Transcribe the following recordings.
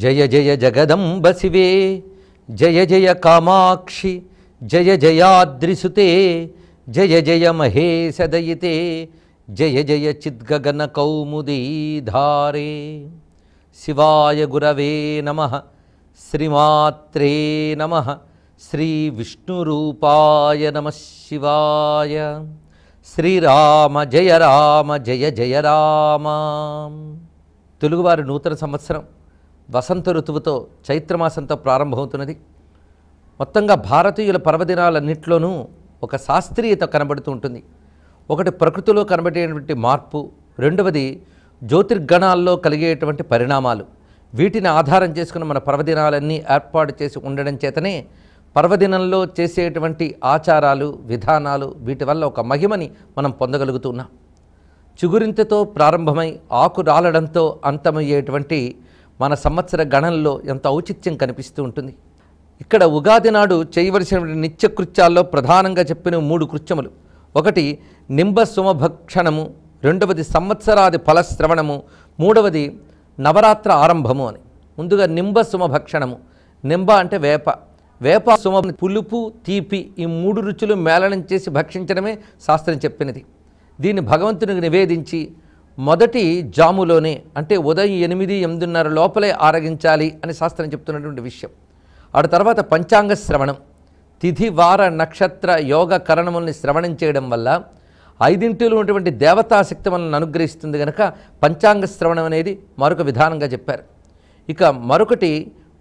జయ జయ జగదంబ శివే జయ జయ కామాక్షి జయ జయాద్రిసుతే జయ జయ మహేశదయితే జయ జయ చిద్గగన కౌముదీధారే. శివాయ గురవే నమః. శ్రీమాత్రే నమః. శ్రీ విష్ణురూపాయ నమః శివాయ. శ్రీరామ జయ రామ జయ జయ రామ. తెలుగువారి నూతన సంవత్సరం వసంత ఋతువుతో చైత్రమాసంతో ప్రారంభమవుతున్నది. మొత్తంగా భారతీయుల పర్వదినాలన్నింటిలోనూ ఒక శాస్త్రీయత కనబడుతూ ఉంటుంది. ఒకటి ప్రకృతిలో కనబడేటువంటి మార్పు, రెండవది జ్యోతిర్గణాల్లో కలిగేటువంటి పరిణామాలు. వీటిని ఆధారం చేసుకుని మన పర్వదినాలన్నీ ఏర్పాటు చేసి ఉండడం చేతనే పర్వదినంలో చేసేటువంటి ఆచారాలు, విధానాలు, వీటి వల్ల ఒక మహిమని మనం పొందగలుగుతున్నాం. చిగురింతతో ప్రారంభమై ఆకు రాలడంతో అంతమయ్యేటువంటి మన సంవత్సర గణంలో ఎంత ఔచిత్యం కనిపిస్తూ ఉంటుంది. ఇక్కడ ఉగాది నాడు చేయవలసినటువంటి నిత్యకృత్యాల్లో ప్రధానంగా చెప్పిన 3 కృత్యములు. ఒకటి నింబ సుమభక్షణము, రెండవది సంవత్సరాది ఫలశ్రవణము, మూడవది నవరాత్ర ఆరంభము అని. ముందుగా నింబ సుమభక్షణము. నింబ అంటే వేప. వేప సుమ పులుపు, తీపి, ఈ 3 రుచులు మేళనం చేసి భక్షించడమే శాస్త్రం చెప్పినది. దీన్ని భగవంతునికి నివేదించి మొదటి జాములోనే అంటే ఉదయం 8-8:30 లోపలే ఆరగించాలి అని శాస్త్రం చెప్తున్నటువంటి విషయం. ఆ తర్వాత పంచాంగ శ్రవణం, తిథి వార నక్షత్ర యోగ కరణముల్ని శ్రవణం చేయడం వల్ల 5 ఉన్నటువంటి దేవతాశక్తి మనల్ని అనుగ్రహిస్తుంది కనుక పంచాంగ శ్రవణం అనేది మరొక విధానంగా చెప్పారు. ఇక మరొకటి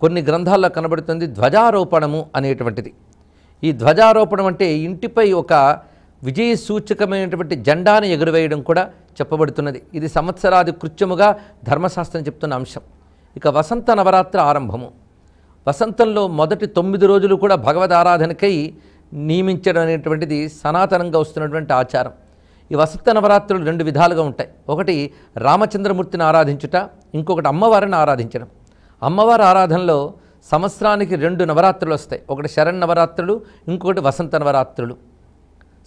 కొన్ని గ్రంథాల్లో కనబడుతుంది ధ్వజారోపణము అనేటువంటిది. ఈ ధ్వజారోపణం అంటే ఇంటిపై ఒక విజయ సూచకమైనటువంటి జెండాను ఎగురవేయడం కూడా చెప్పబడుతున్నది. ఇది సంవత్సరాది కృత్యముగా ధర్మశాస్త్రం చెప్తున్న అంశం. ఇక వసంత నవరాత్రి ఆరంభము. వసంతంలో మొదటి 9 రోజులు కూడా భగవద్ ఆరాధనకై నియమించడం అనేటువంటిది సనాతనంగా వస్తున్నటువంటి ఆచారం. ఈ వసంత నవరాత్రులు 2 విధాలుగా ఉంటాయి. ఒకటి రామచంద్రమూర్తిని ఆరాధించుట, ఇంకొకటి అమ్మవారిని ఆరాధించడం. అమ్మవారి ఆరాధనలో సంవత్సరానికి 2 నవరాత్రులు వస్తాయి. ఒకటి శరన్నవరాత్రులు, ఇంకొకటి వసంత నవరాత్రులు.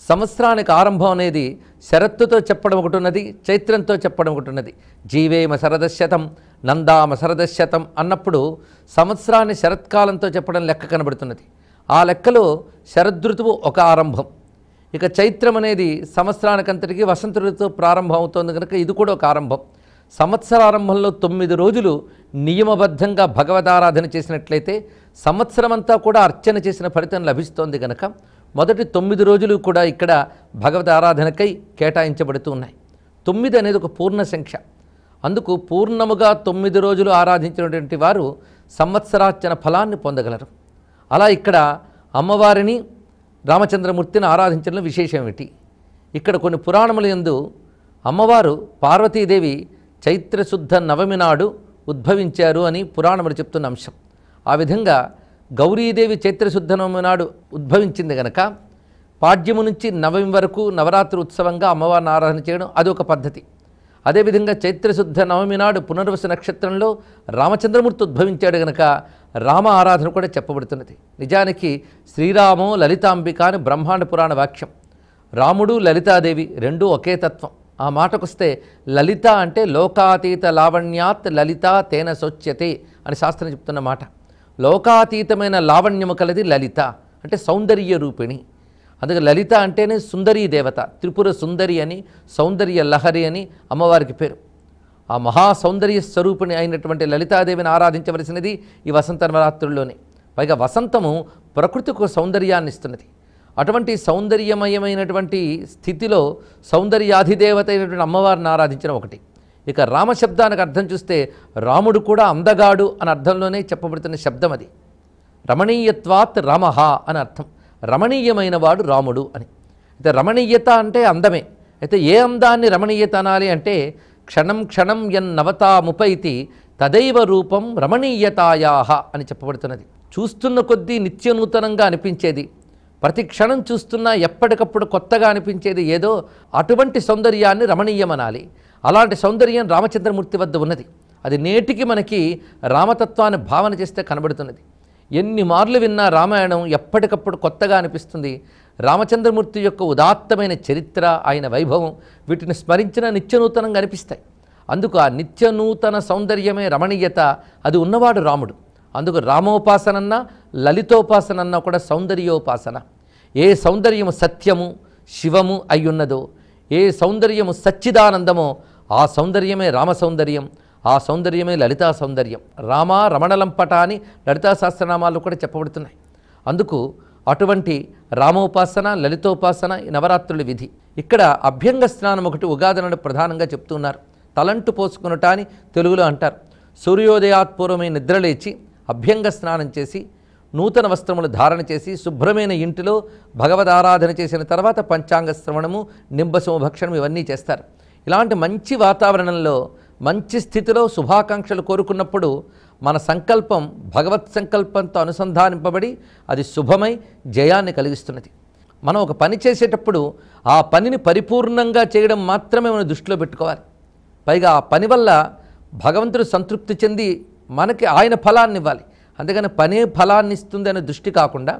సంవత్సరానికి ఆరంభం అనేది శరత్తుతో చెప్పడం ఒకటి ఉన్నది, చైత్రంతో చెప్పడం ఒకటి ఉన్నది. జీవేమ శరదశతం నందామ శరదశతం అన్నప్పుడు సంవత్సరాన్ని శరత్కాలంతో చెప్పడం లెక్క కనబడుతున్నది. ఆ లెక్కలో శరదృతువు ఒక ఆరంభం. ఇక చైత్రం అనేది సంవత్సరానికంతటికీ వసంత ఋతువు ప్రారంభం అవుతోంది కనుక ఇది కూడా ఒక ఆరంభం. సంవత్సరారంభంలో 9 రోజులు నియమబద్ధంగా భగవదారాధన చేసినట్లయితే సంవత్సరమంతా కూడా అర్చన చేసిన ఫలితం లభిస్తోంది కనుక మొదటి 9 రోజులు కూడా ఇక్కడ భగవద్ ఆరాధనకై కేటాయించబడుతూ ఉన్నాయి. 9 అనేది ఒక పూర్ణ సంఖ్య. అందుకు పూర్ణముగా 9 రోజులు ఆరాధించినటువంటి వారు సంవత్సరార్చన ఫలాన్ని పొందగలరు. అలా ఇక్కడ అమ్మవారిని రామచంద్రమూర్తిని ఆరాధించడం విశేషం ఏమిటి? ఇక్కడ కొన్ని పురాణముల యందు అమ్మవారు పార్వతీదేవి చైత్రశుద్ధ నవమి నాడు ఉద్భవించారు అని పురాణములు చెప్తున్న అంశం. ఆ విధంగా గౌరీదేవి చైత్రశుద్ధ నవమి నాడు ఉద్భవించింది కనుక పాడ్యము నుంచి నవమి వరకు నవరాత్రి ఉత్సవంగా అమ్మవారిని ఆరాధన చేయడం అదొక పద్ధతి. అదేవిధంగా చైత్రశుద్ధ నవమి నాడు పునర్వసు నక్షత్రంలో రామచంద్రమూర్తి ఉద్భవించాడు కనుక రామ ఆరాధన కూడా చెప్పబడుతున్నది. నిజానికి శ్రీరామో లలితాంబిక అని బ్రహ్మాండ పురాణ వాక్యం. రాముడు లలితాదేవి రెండూ ఒకే తత్వం. ఆ మాటకొస్తే లలిత అంటే లోకాతీత లావణ్యాత్ లలిత తేన శోచ్యతే అని శాస్త్రం చెప్తున్న మాట. లోకాతీతమైన లావణ్యము కలది లలిత అంటే సౌందర్య రూపిణి. అందుకే లలిత అంటేనే సుందరీ దేవత, త్రిపుర సుందరి అని, సౌందర్య లహరి అని అమ్మవారికి పేరు. ఆ మహా సౌందర్య స్వరూపిణి అయినటువంటి లలితాదేవిని ఆరాధించవలసినది ఈ వసంత నవరాత్రుల్లోనే. పైగా వసంతము ప్రకృతికి సౌందర్యాన్ని ఇస్తున్నది. అటువంటి సౌందర్యమయమైనటువంటి స్థితిలో సౌందర్యాధిదేవత అయినటువంటి అమ్మవారిని ఆరాధించడం ఒకటి. ఇక రామశబ్దానికి అర్థం చూస్తే రాముడు కూడా అందగాడు అని అర్థంలోనే చెప్పబడుతున్న శబ్దం అది. రమణీయత్వాత్ రమః అని అర్థం. రమణీయమైన వాడు రాముడు అని. అయితే రమణీయత అంటే అందమే. అయితే ఏ అందాన్ని రమణీయత అనాలి అంటే క్షణం క్షణం యన్నవతాముపైతి తదైవ రూపం రమణీయతాయాహ అని చెప్పబడుతున్నది. చూస్తున్న కొద్దీ నిత్యనూతనంగా అనిపించేది, ప్రతి క్షణం చూస్తున్నా ఎప్పటికప్పుడు కొత్తగా అనిపించేది ఏదో అటువంటి సౌందర్యాన్ని రమణీయమనాలి. అలాంటి సౌందర్యం రామచంద్రమూర్తి వద్ద ఉన్నది. అది నేటికి మనకి రామతత్వాన్ని భావన చేస్తే కనబడుతున్నది. ఎన్ని మార్లు విన్నా రామాయణం ఎప్పటికప్పుడు కొత్తగా అనిపిస్తుంది. రామచంద్రమూర్తి యొక్క ఉదాత్తమైన చరిత్ర, ఆయన వైభవం వీటిని స్మరించిన నిత్యనూతనంగా అనిపిస్తాయి. అందుకు ఆ నిత్య నూతన సౌందర్యమే రమణీయత, అది ఉన్నవాడు రాముడు. అందుకు రామోపాసనన్న లలితోపాసనన్న కూడా సౌందర్యోపాసన. ఏ సౌందర్యము సత్యము శివము అయ్యున్నదో, ఏ సౌందర్యము సచ్చిదానందమో ఆ సౌందర్యమే రామ సౌందర్యం, ఆ సౌందర్యమే లలితా సౌందర్యం. రామ రమణలంపట అని లలితా సహస్రనామాలు కూడా చెప్పబడుతున్నాయి. అందుకు అటువంటి రామోపాసన లలితోపాసన ఈ నవరాత్రుల విధి. ఇక్కడ అభ్యంగ స్నానం ఒకటి ఉగాది నాడు ప్రధానంగా చెప్తున్నారు. తలంటు పోసుకునుట అని తెలుగులో అంటారు. సూర్యోదయాత్పూర్వమే నిద్రలేచి అభ్యంగ స్నానం చేసి నూతన వస్త్రములు ధారణ చేసి శుభ్రమైన ఇంటిలో భగవదారాధన చేసిన తర్వాత పంచాంగ శ్రవణము నింబసము భక్షణం ఇవన్నీ చేస్తారు. ఇలాంటి మంచి వాతావరణంలో మంచి స్థితిలో శుభాకాంక్షలు కోరుకున్నప్పుడు మన సంకల్పం భగవత్ సంకల్పంతో అనుసంధానింపబడి అది శుభమై జయాన్ని కలిగిస్తున్నది. మనం ఒక పని చేసేటప్పుడు ఆ పనిని పరిపూర్ణంగా చేయడం మాత్రమే మనం దృష్టిలో పెట్టుకోవాలి. పైగా ఆ పని వల్ల భగవంతుడు సంతృప్తి చెంది మనకి ఆయన ఫలాన్ని ఇవ్వాలి. అందుకని పనే ఫలాన్ని ఇస్తుంది అనే దృష్టి కాకుండా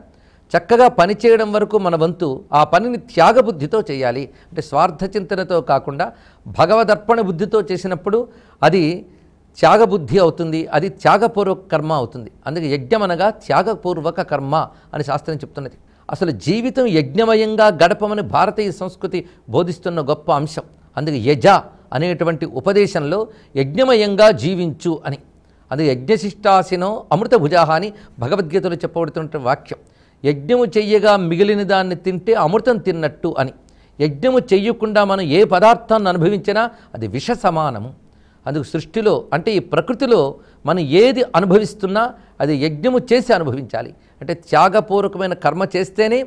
చక్కగా పని చేయడం వరకు మన వంతు ఆ పనిని త్యాగబుద్ధితో చేయాలి. అంటే స్వార్థ చింతనతో కాకుండా భగవదర్పణ బుద్ధితో చేసినప్పుడు అది త్యాగబుద్ధి అవుతుంది, అది త్యాగపూర్వక కర్మ అవుతుంది. అందుకే యజ్ఞం అనగా త్యాగపూర్వక కర్మ అని శాస్త్రం చెప్తున్నది. అసలు జీవితం యజ్ఞమయంగా గడపమని భారతీయ సంస్కృతి బోధిస్తున్న గొప్ప అంశం. అందుకే యజ అనేటువంటి ఉపదేశంలో యజ్ఞమయంగా జీవించు అని. అది యజ్ఞశిష్టాసినో అమృత భుజాహ అని భగవద్గీతలో చెప్పబడుతున్న వాక్యం. యజ్ఞము చెయ్యగా మిగిలిన దాన్ని తింటే అమృతం తిన్నట్టు అని. యజ్ఞము చెయ్యకుండా మనం ఏ పదార్థాన్ని అనుభవించినా అది విష సమానము. అందుకు సృష్టిలో అంటే ఈ ప్రకృతిలో మనం ఏది అనుభవిస్తున్నా అది యజ్ఞము చేసి అనుభవించాలి. అంటే త్యాగపూర్వకమైన కర్మ చేస్తేనే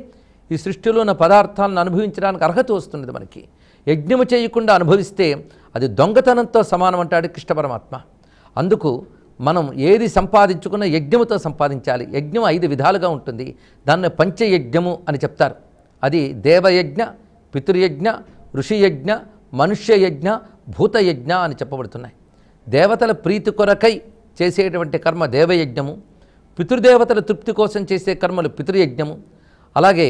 ఈ సృష్టిలో ఉన్న పదార్థాలను అనుభవించడానికి అర్హత వస్తున్నది మనకి. యజ్ఞము చేయకుండా అనుభవిస్తే అది దొంగతనంతో సమానం అంటాడు కృష్ణ పరమాత్మ. అందుకు మనం ఏది సంపాదించుకున్నా యజ్ఞముతో సంపాదించాలి. యజ్ఞం 5 విధాలుగా ఉంటుంది. దాన్ని పంచయజ్ఞము అని చెప్తారు. అది దేవయజ్ఞ, పితృయజ్ఞ, ఋషియజ్ఞ, మనుష్యయజ్ఞ, భూతయజ్ఞ అని చెప్పబడుతున్నాయి. దేవతల ప్రీతి కొరకై చేసేటువంటి కర్మ దేవయజ్ఞము, పితృదేవతల తృప్తి కోసం చేసే కర్మలు పితృయజ్ఞము. అలాగే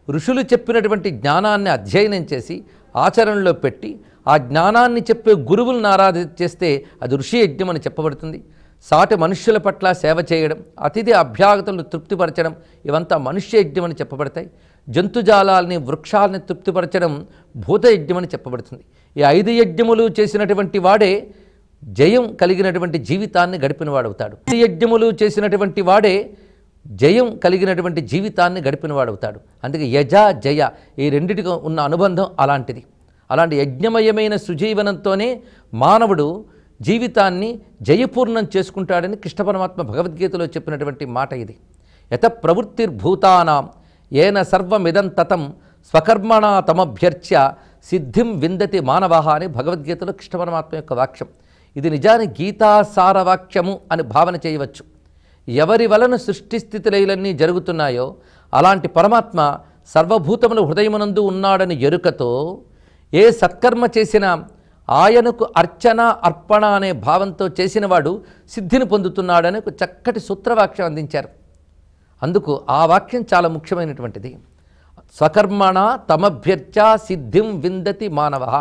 ఋషులు చెప్పినటువంటి జ్ఞానాన్ని అధ్యయనం చేసి ఆచరణలో పెట్టి ఆ జ్ఞానాన్ని చెప్పే గురువులను ఆరాధన చేస్తే అది ఋషి యజ్ఞం అని చెప్పబడుతుంది. సాటి మనుష్యుల పట్ల సేవ చేయడం, అతిథి అభ్యాగతులను తృప్తిపరచడం ఇవంతా మనుష్య యజ్ఞం అని చెప్పబడతాయి. జంతుజాలాల్ని వృక్షాలని తృప్తిపరచడం భూతయజ్ఞం అని చెప్పబడుతుంది. ఈ 5 యజ్ఞములు చేసినటువంటి వాడే జయం కలిగినటువంటి జీవితాన్ని గడిపినవాడవుతాడు. 5 యజ్ఞములు చేసినటువంటి వాడే జయం కలిగినటువంటి జీవితాన్ని గడిపినవాడవుతాడు. అందుకే యజ జయ ఈ రెండిటికి ఉన్న అనుబంధం అలాంటిది. అలాంటి యజ్ఞమయమైన సుజీవనంతోనే మానవుడు జీవితాన్ని జయపూర్ణం చేసుకుంటాడని కృష్ణ పరమాత్మ భగవద్గీతలో చెప్పినటువంటి మాట ఇది. యత ప్రవృత్తిర్భూతానాం ఏన సర్వమిదం తతం స్వకర్మణా తమభ్యర్చ్య సిద్ధిం విందతి మానవః అని భగవద్గీతలో కృష్ణ పరమాత్మ యొక్క వాక్యం. ఇది నిజానికి గీతాసార వాక్యము అని భావన చేయవచ్చు. ఎవరి వలన సృష్టిస్థితిలైలన్నీ జరుగుతున్నాయో అలాంటి పరమాత్మ సర్వభూతముల హృదయమునందు ఉన్నాడని ఎరుకతో ఏ సత్కర్మ చేసినా ఆయనకు అర్చన అర్పణ అనే భావంతో చేసినవాడు సిద్ధిని పొందుతున్నాడని ఒక చక్కటి సూత్రవాక్యం అందించారు. అందుకు ఆ వాక్యం చాలా ముఖ్యమైనటువంటిది. స్వకర్మణ తమభ్యర్చ సిద్ధిం విందతి మానవః.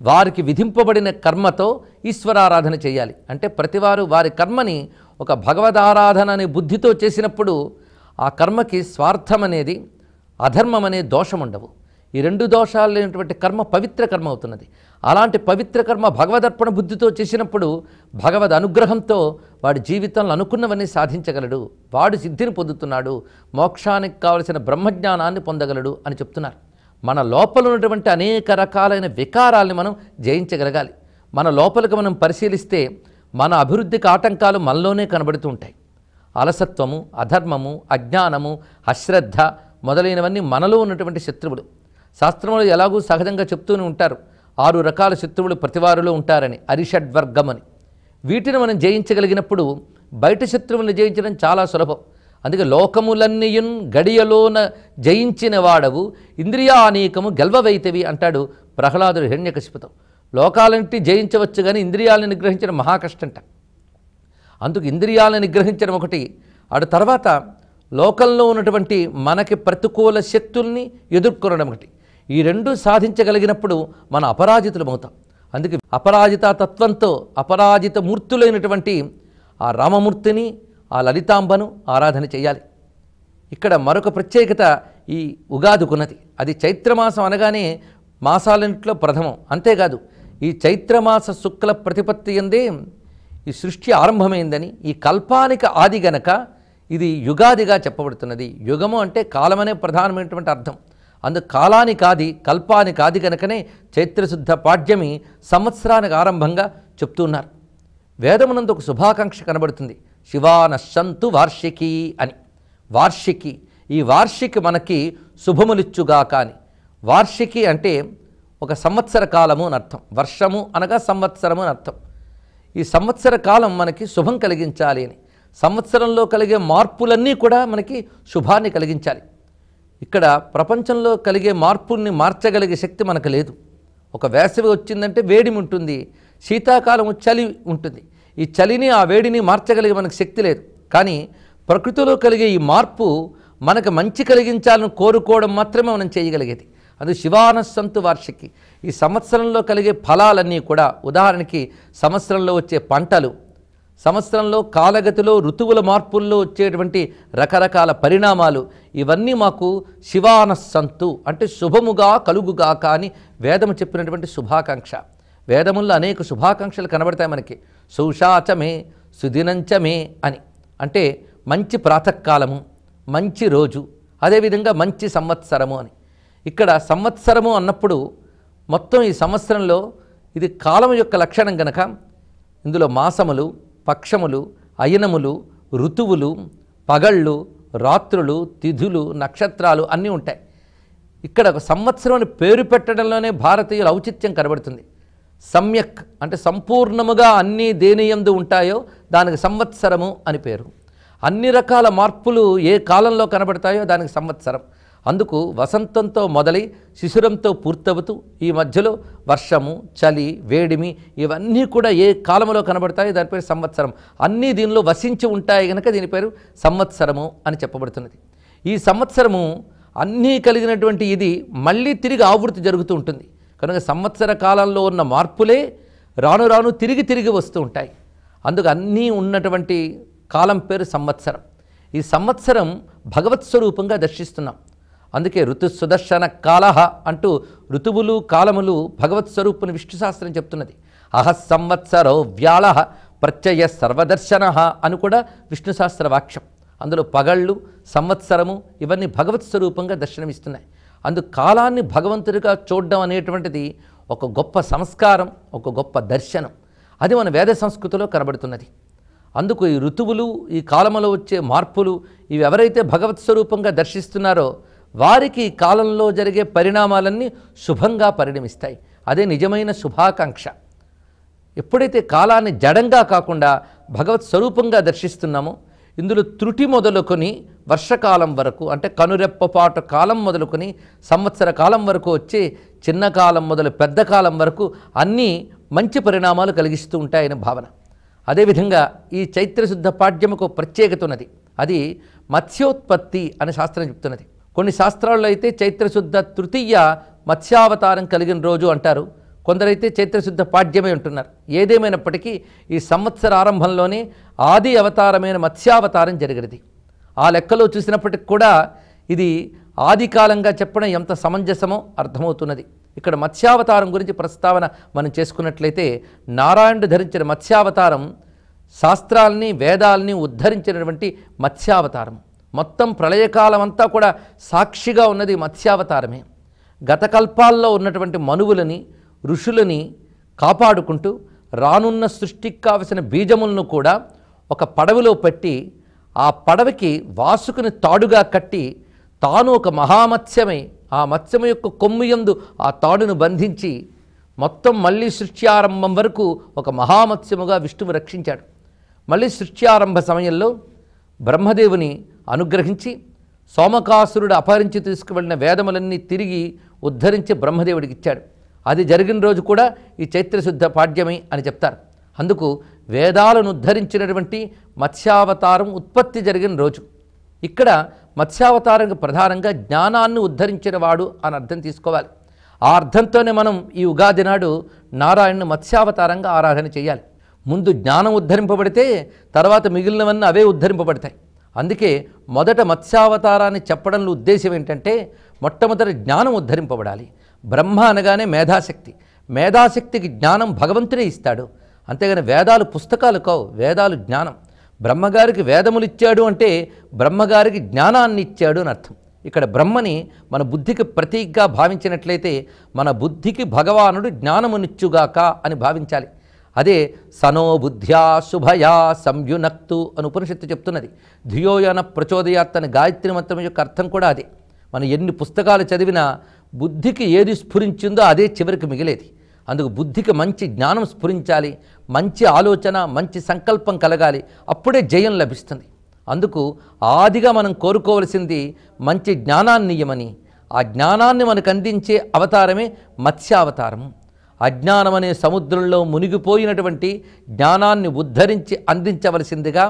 వారికి విధింపబడిన కర్మతో ఈశ్వరారాధన చేయాలి. అంటే ప్రతివారు వారి కర్మని ఒక భగవదారాధన అనే బుద్ధితో చేసినప్పుడు ఆ కర్మకి స్వార్థం అనేది అధర్మం అనే దోషం ఉండవు. ఈ 2 దోషాలు లేనటువంటి కర్మ పవిత్ర కర్మ అవుతున్నది. అలాంటి పవిత్ర కర్మ భగవదర్పణ బుద్ధితో చేసినప్పుడు భగవద్ అనుగ్రహంతో వాడి జీవితంలో అనుకున్నవన్నీ సాధించగలడు, వాడు సిద్ధిని పొందుతున్నాడు, మోక్షానికి కావలసిన బ్రహ్మజ్ఞానాన్ని పొందగలడు అని చెప్తున్నారు. మన లోపల ఉన్నటువంటి అనేక రకాలైన వికారాల్ని మనం జయించగలగాలి. మన లోపలికి మనం పరిశీలిస్తే మన అభివృద్ధికి ఆటంకాలు మనలోనే కనబడుతూ ఉంటాయి. అలసత్వము, అధర్మము, అజ్ఞానము, అశ్రద్ధ మొదలైనవన్నీ మనలో ఉన్నటువంటి శత్రువులు. శాస్త్రంలో ఎలాగూ సహజంగా చెప్తూనే ఉంటారు 6 రకాల శత్రువులు ప్రతివారులో ఉంటారని, అరిషడ్వర్గం అని. వీటిని మనం జయించగలిగినప్పుడు బయట శత్రువులను జయించడం చాలా సులభం. అందుకే లోకములన్నీయున్ గడియలోన జయించిన వాడవు ఇంద్రియానీకము గెల్వవైతవి అంటాడు ప్రహ్లాదుడు హిరణ్యకశిపుతో. లోకాలంటే జయించవచ్చు కానీ ఇంద్రియాలను నిగ్రహించడం మహాకష్టంట. అందుకు ఇంద్రియాలను నిగ్రహించడం ఒకటి, ఆడ తర్వాత లోకంలో ఉన్నటువంటి మనకి ప్రతికూల శక్తుల్ని ఎదుర్కొనడం ఒకటి. ఈ 2 సాధించగలిగినప్పుడు మన అపరాజితులమవుతాం. అందుకే అపరాజిత తత్వంతో అపరాజిత మూర్తులైనటువంటి ఆ రామమూర్తిని, ఆ లలితాంబను ఆరాధన చేయాలి. ఇక్కడ మరొక ప్రత్యేకత ఈ ఉగాదికి ఉన్నది. అది చైత్రమాసం అనగానే మాసాలన్నింటిలో ప్రథమం. అంతేకాదు, ఈ చైత్రమాస శుక్ల ప్రతిపత్తి ఎందే ఈ సృష్టి ఆరంభమైందని, ఈ కల్పానికి ఆది గనక ఇది యుగాదిగా చెప్పబడుతున్నది. యుగము అంటే కాలమనే ప్రధానమైనటువంటి అర్థం. అందుకు కాలానికి ఆది, కల్పానికి ఆది గనకనే చైత్రశుద్ధ పాడ్యమి సంవత్సరానికి ఆరంభంగా చెప్తున్నారు. వేదమునందు ఒక శుభాకాంక్ష కనబడుతుంది, శివానశ్శంతు వార్షికీ అని. వార్షికి, ఈ వార్షికి మనకి శుభములిచ్చుగాక అని. వార్షికి అంటే ఒక సంవత్సర కాలము అని అర్థం. వర్షము అనగా సంవత్సరము అని అర్థం. ఈ సంవత్సర కాలం మనకి శుభం కలిగించాలి అని. సంవత్సరంలో కలిగే మార్పులన్నీ కూడా మనకి శుభాన్ని కలిగించాలి. ఇక్కడ ప్రపంచంలో కలిగే మార్పుల్ని మార్చగలిగే శక్తి మనకు లేదు. ఒక వేసవి వచ్చిందంటే వేడిమి ఉంటుంది, శీతాకాలం చలి ఉంటుంది. ఈ చలిని, ఆ వేడిని మార్చగలిగే మనకు శక్తి లేదు. కానీ ప్రకృతిలో కలిగే ఈ మార్పు మనకు మంచి కలిగించాలని కోరుకోవడం మాత్రమే మనం చేయగలిగేది. అది శివానస్సంతు వార్షికి. ఈ సంవత్సరంలో కలిగే ఫలాలన్నీ కూడా, ఉదాహరణకి సంవత్సరంలో వచ్చే పంటలు, సంవత్సరంలో కాలగతిలో ఋతువుల మార్పుల్లో వచ్చేటువంటి రకరకాల పరిణామాలు, ఇవన్నీ మాకు శివానస్సంతు అంటే శుభముగా కలుగుగాక అని వేదము చెప్పినటువంటి శుభాకాంక్ష. వేదముల్లో అనేక శుభాకాంక్షలు కనబడతాయి మనకి. సౌషాచమే సుదినంచమే అని, అంటే మంచి ప్రాతకాలము, మంచి రోజు, అదేవిధంగా మంచి సంవత్సరము అని. ఇక్కడ సంవత్సరము అన్నప్పుడు మొత్తం ఈ సంవత్సరంలో ఇది కాలం యొక్క లక్షణం గనక ఇందులో మాసములు, పక్షములు, అయనములు, ఋతువులు, పగళ్ళు, రాత్రులు, తిథులు, నక్షత్రాలు అన్నీ ఉంటాయి. ఇక్కడ ఒక సంవత్సరం అని పేరు పెట్టడంలోనే భారతీయుల ఔచిత్యం కనబడుతుంది. సమ్యక్ అంటే సంపూర్ణముగా అన్నీ దేనియందు ఉంటాయో దానికి సంవత్సరము అని పేరు. అన్ని రకాల మార్పులు ఏ కాలంలో కనబడతాయో దానికి సంవత్సరం. అందుకు వసంతంతో మొదలై శిశిరంతో పూర్తవుతూ ఈ మధ్యలో వర్షము, చలి, వేడిమి ఇవన్నీ కూడా ఏ కాలంలో కనబడతాయో దాని పేరు సంవత్సరం. అన్నీ దీనిలో వసించి ఉంటాయి కనుక దీని పేరు సంవత్సరము అని చెప్పబడుతున్నది. ఈ సంవత్సరము అన్నీ కలిగినటువంటి ఇది మళ్ళీ తిరిగి ఆవృత్తి జరుగుతూ ఉంటుంది కనుక సంవత్సర కాలంలో ఉన్న మార్పులే రాను రాను తిరిగి తిరిగి వస్తూ ఉంటాయి. అందుకు అన్నీ ఉన్నటువంటి కాలం పేరు సంవత్సరం. ఈ సంవత్సరం భగవత్ స్వరూపంగా దర్శిస్తున్నాం. అందుకే ఋతు సుదర్శన కాల అంటూ ఋతువులు, కాలములు భగవత్ స్వరూపుని విష్ణుశాస్త్రం చెప్తున్నది. అహస్ సంవత్సరో వ్యాళ ప్రత్యయ సర్వదర్శన అని కూడా విష్ణుశాస్త్ర వాక్యం. అందులో పగళ్ళు, సంవత్సరము ఇవన్నీ భగవత్ స్వరూపంగా దర్శనమిస్తున్నాయి. అందుకు కాలాన్ని భగవంతుడిగా చూడడం అనేటువంటిది ఒక గొప్ప సంస్కారం, ఒక గొప్ప దర్శనం. అది మన వేద సంస్కృతిలో కనబడుతున్నది. అందుకు ఈ ఋతువులు, ఈ కాలంలో వచ్చే మార్పులు ఇవి ఎవరైతే భగవత్ స్వరూపంగా దర్శిస్తున్నారో వారికి ఈ కాలంలో జరిగే పరిణామాలన్నీ శుభంగా పరిణమిస్తాయి. అదే నిజమైన శుభాకాంక్ష. ఎప్పుడైతే కాలాన్ని జడంగా కాకుండా భగవత్ స్వరూపంగా దర్శిస్తున్నామో ఇందులో త్రుటి మొదలుకొని వర్షకాలం వరకు అంటే కనురెప్పపాటు కాలం మొదలుకొని సంవత్సర కాలం వరకు వచ్చే చిన్న కాలం మొదలు పెద్ద కాలం వరకు అన్నీ మంచి పరిణామాలు కలిగిస్తూ ఉంటాయని భావన. అదేవిధంగా ఈ చైత్రశుద్ధ పాడ్యముకు ప్రత్యేకత ఉన్నది. అది మత్స్యోత్పత్తి అని శాస్త్రం చెప్తున్నది. కొన్ని శాస్త్రాల్లో అయితే చైత్రశుద్ధ తృతీయ మత్స్యావతారం కలిగిన రోజు అంటారు, కొందరైతే చైత్రశుద్ధ పాడ్యమే అంటున్నారు. ఏదేమైనప్పటికీ ఈ సంవత్సర ఆరంభంలోనే ఆది అవతారమైన మత్స్యావతారం జరిగినది. ఆ లెక్కలో చూసినప్పటికి కూడా ఇది ఆది కాలంగా చెప్పడం ఎంత సమంజసమో అర్థమవుతున్నది. ఇక్కడ మత్స్యావతారం గురించి ప్రస్తావన మనం చేసుకున్నట్లయితే నారాయణుడు ధరించిన మత్స్యావతారం శాస్త్రాల్ని, వేదాల్ని ఉద్ధరించినటువంటి మత్స్యావతారం. మొత్తం ప్రళయకాలం అంతా కూడా సాక్షిగా ఉన్నది మత్స్యావతారమే. గత కల్పాల్లో ఉన్నటువంటి మనువులని, ఋషులని కాపాడుకుంటూ రానున్న సృష్టికి కావలసిన బీజములను కూడా ఒక పడవలో పెట్టి ఆ పడవకి వాసుకుని తాడుగా కట్టి తాను ఒక మహామత్స్యమై ఆ మత్స్యము యొక్క కొమ్ము యందు ఆ తాడును బంధించి మొత్తం మళ్ళీ సృష్టి ఆరంభం వరకు ఒక మహామత్స్యముగా విష్ణువు రక్షించాడు. మళ్ళీ సృష్టి ఆరంభ సమయంలో బ్రహ్మదేవుని అనుగ్రహించి సోమకాసురుడు అపహరించి తీసుకువెళ్ళిన వేదములన్నీ తిరిగి ఉద్ధరించి బ్రహ్మదేవుడికి ఇచ్చాడు. అది జరిగిన రోజు కూడా ఈ చైత్రశుద్ధ పాడ్యమి అని చెప్తారు. అందుకు వేదాలను ఉద్ధరించినటువంటి మత్స్యావతారం ఉత్పత్తి జరిగిన రోజు. ఇక్కడ మత్స్యావతారం ప్రధానంగా జ్ఞానాన్ని ఉద్ధరించిన వాడు అని అర్థం తీసుకోవాలి. ఆ అర్థంతోనే మనం ఈ ఉగాది నాడు నారాయణను మత్స్యావతారంగా ఆరాధన చేయాలి. ముందు జ్ఞానం ఉద్ధరింపబడితే తర్వాత మిగిలినవన్నీ అవే ఉద్ధరింపబడతాయి. అందుకే మొదట మత్స్యావతారాన్ని చెప్పడంలో ఉద్దేశం ఏంటంటే మొట్టమొదటి జ్ఞానం ఉద్ధరింపబడాలి. బ్రహ్మ అనగానే మేధాశక్తి, మేధాశక్తికి జ్ఞానం భగవంతుడే ఇస్తాడు. అంతేగాని వేదాలు పుస్తకాలు కావు, వేదాలు జ్ఞానం. బ్రహ్మగారికి వేదములు ఇచ్చాడు అంటే బ్రహ్మగారికి జ్ఞానాన్ని ఇచ్చాడు అని అర్థం. ఇక్కడ బ్రహ్మని మన బుద్ధికి ప్రతీకగా భావించినట్లయితే మన బుద్ధికి భగవానుడు జ్ఞానమునిచ్చుగాక అని భావించాలి. అదే సనో బుద్ధ్యా శుభయా సంయునక్తు అని ఉపనిషత్తు చెప్తున్నది. ధియోయన ప్రచోదయాత్ అని గాయత్రి మంత్రం యొక్క అర్థం కూడా అదే. మనం ఎన్ని పుస్తకాలు చదివినా బుద్ధికి ఏది స్ఫురించిందో అదే చివరికి మిగిలేది. అందుకు బుద్ధికి మంచి జ్ఞానం స్ఫురించాలి, మంచి ఆలోచన, మంచి సంకల్పం కలగాలి, అప్పుడే జయం లభిస్తుంది. అందుకు ఆదిగా మనం కోరుకోవలసింది మంచి జ్ఞానాన్ని ఇయ్యమని. ఆ జ్ఞానాన్ని మనకు అందించే అవతారమే మత్స్యావతారం. అజ్ఞానం అనే సముద్రంలో మునిగిపోయినటువంటి జ్ఞానాన్ని ఉద్ధరించి అందించవలసిందిగా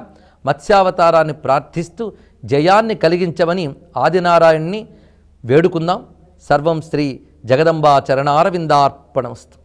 మత్స్యావతారాన్ని ప్రార్థిస్తూ జయాన్ని కలిగించమని ఆదినారాయణ్ణి వేడుకుందాం. సర్వం శ్రీ జగదంబా చరణారవిందార్పణమస్తు.